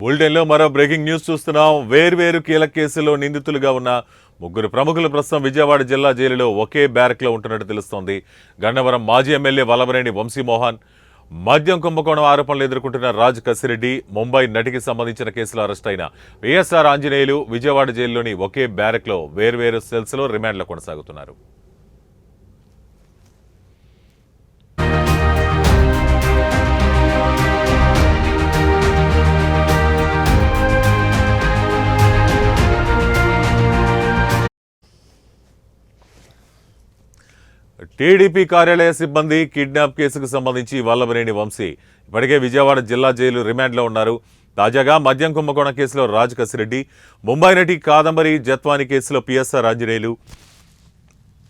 బులెటిన్లో మరో breaking news చూస్తున్నాం. వేర్వేరు కీలక కేసుల్లో నిందితులుగా ఉన్న ముగ్గురు ప్రముఖులు ప్రస్తుతం విజయవాడ జిల్లా జైలులో ఒకే బ్యారక్లో ఉంటున్నట్టు తెలుస్తోంది. గన్నవరం మాజీ ఎమ్మెల్యే వల్లభనేని వంశీమోహన్, మద్యం కుంభకోణం ఆరోపణలు ఎదుర్కొంటున్న రాజ్ కసిరెడ్డి, ముంబై నటికి సంబంధించిన కేసులో అరెస్ట్ అయిన వైఎస్ఆర్ ఆంజనేయులు విజయవాడ జైలులోని ఒకే బ్యారక్లో వేర్వేరు సెల్స్లో రిమాండ్లో కొనసాగుతున్నారు. టీడీపీ కార్యాలయ సిబ్బంది కిడ్నాప్ కేసుకు సంబంధించి వల్లభనేని వంశీ ఇప్పటికే విజయవాడ జిల్లా జైలు రిమాండ్లో ఉన్నారు. తాజాగా మద్యం కుంభకోణం కేసులో రాజ్ కసిరెడ్డి, ముంబై నటి కాదంబరి జత్వాని కేసులో పిఎస్ఆర్ ఆంజనేయులు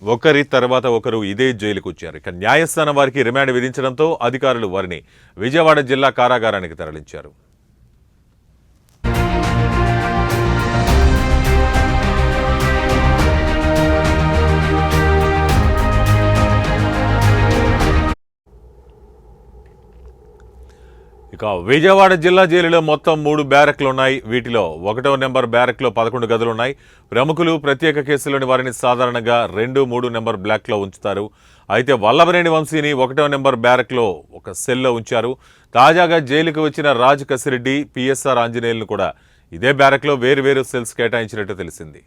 ఒకరి తర్వాత ఒకరు ఇదే జైలుకు వచ్చారు. ఇక న్యాయస్థానం వారికి రిమాండ్ విధించడంతో అధికారులు వారిని విజయవాడ జిల్లా కారాగారానికి తరలించారు. ఇక విజయవాడ జిల్లా జైలులో మొత్తం 3 బ్యారక్లు ఉన్నాయి. వీటిలో 1వ నెంబర్ బ్యారక్లో 11 గదులున్నాయి. ప్రముఖులు, ప్రత్యేక కేసులోని వారిని సాధారణంగా 2, 3 నెంబర్ బ్లాక్లో ఉంచుతారు. అయితే వల్లభనేని వంశీని 1వ నెంబర్ బ్యారక్లో ఒక సెల్లో ఉంచారు. తాజాగా జైలుకు వచ్చిన రాజ్ కసిరెడ్డి, పిఎస్ఆర్ ఆంజనేయులను కూడా ఇదే బ్యారక్లో వేర్వేరు సెల్స్ కేటాయించినట్టు తెలిసింది.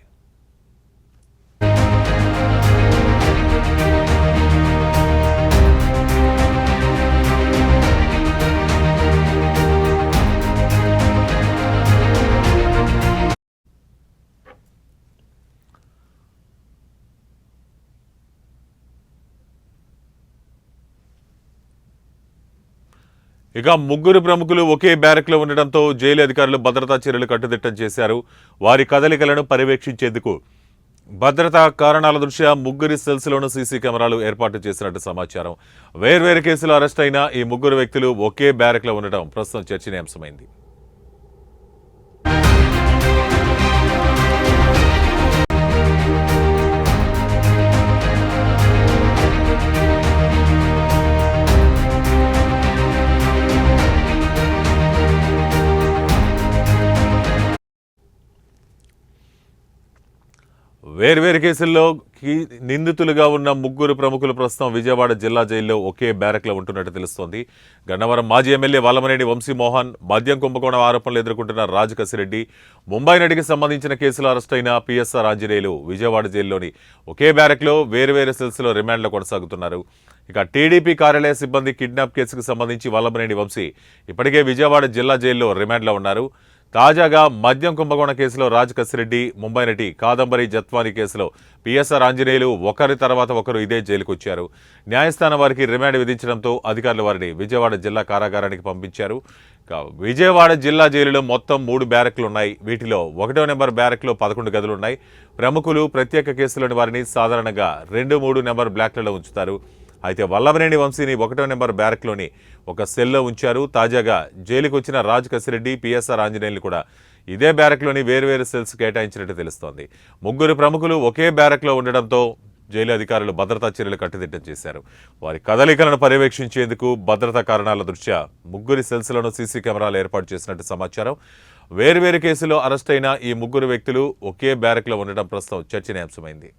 ఇక ముగ్గురు ప్రముఖులు ఒకే బ్యారక్లో ఉండడంతో జైలు అధికారులు భద్రతా చర్యలు కట్టుదిట్టం చేశారు. వారి కదలికలను పర్యవేక్షించేందుకు భద్రతా కారణాల దృష్ట్యా ముగ్గురి సెల్స్లోనూ సీసీ కెమెరాలు ఏర్పాటు చేసినట్టు సమాచారం. వేర్వేరు కేసులో అరెస్ట్ అయిన ఈ ముగ్గురు వ్యక్తులు ఒకే బ్యారక్లో ఉండడం ప్రస్తుతం చర్చనీయాంశమైంది. వేర్వేరు కేసుల్లో నిందితులుగా ఉన్న ముగ్గురు ప్రముఖులు ప్రస్తుతం విజయవాడ జిల్లా జైల్లో ఒకే బ్యారక్లో ఉంటున్నట్టు తెలుస్తోంది. గన్నవరం మాజీ ఎమ్మెల్యే వల్లభనేని వంశీమోహన్, మద్యం కుంభకోణం ఆరోపణలు ఎదుర్కొంటున్న రాజ్ కసిరెడ్డి, ముంబై నటికి సంబంధించిన కేసులో అరెస్ట్ అయిన పిఎస్ఆర్ ఆంజనేయులు విజయవాడ జైల్లోని ఒకే బ్యారక్లో వేర్వేరు సెల్స్లో రిమాండ్లో కొనసాగుతున్నారు. ఇక టీడీపీ కార్యాలయ సిబ్బంది కిడ్నాప్ కేసుకు సంబంధించి వల్లభనేని వంశీ ఇప్పటికే విజయవాడ జిల్లా జైల్లో రిమాండ్లో ఉన్నారు. తాజాగా మద్యం కుంభకోణం కేసులో రాజ్ కసిరెడ్డి, ముంబై నటి కాదంబరి జత్వాని కేసులో పిఎస్ఆర్ ఆంజనేయులు ఒకరి తర్వాత ఒకరు ఇదే జైలుకు వచ్చారు. న్యాయస్థానం వారికి రిమాండ్ విధించడంతో అధికారులు వారిని విజయవాడ జిల్లా కారాగారానికి పంపించారు. విజయవాడ జిల్లా జైలులో మొత్తం 3 బ్యారక్లు ఉన్నాయి. వీటిలో 1వ నెంబర్ బ్యారక్లో 11 గదులున్నాయి. ప్రముఖులు, ప్రత్యేక కేసులోని వారిని సాధారణంగా 2, 3 నెంబర్ బ్లాక్లలో ఉంచుతారు. అయితే వల్లభనేని వంశీని 1వ నెంబర్ బ్యారక్లోని ఒక సెల్లో ఉంచారు. తాజాగా జైలుకు వచ్చిన రాజ్ కసిరెడ్డి, పిఎస్ఆర్ ఆంజనేయులు కూడా ఇదే బ్యారక్లోని వేర్వేరు సెల్స్ కేటాయించినట్టు తెలుస్తోంది. ముగ్గురు ప్రముఖులు ఒకే బ్యారక్లో ఉండడంతో జైలు అధికారులు భద్రతా చర్యలు కట్టుదిట్టం చేశారు. వారి కదలికలను పర్యవేక్షించేందుకు భద్రతా కారణాల దృష్ట్యా ముగ్గురి సెల్స్లను సీసీ కెమెరాలు ఏర్పాటు చేసినట్టు సమాచారం. వేర్వేరు కేసులో అరెస్ట్ అయిన ఈ ముగ్గురు వ్యక్తులు ఒకే బ్యారక్లో ఉండడం ప్రస్తుతం చర్చనీయాంశమైంది.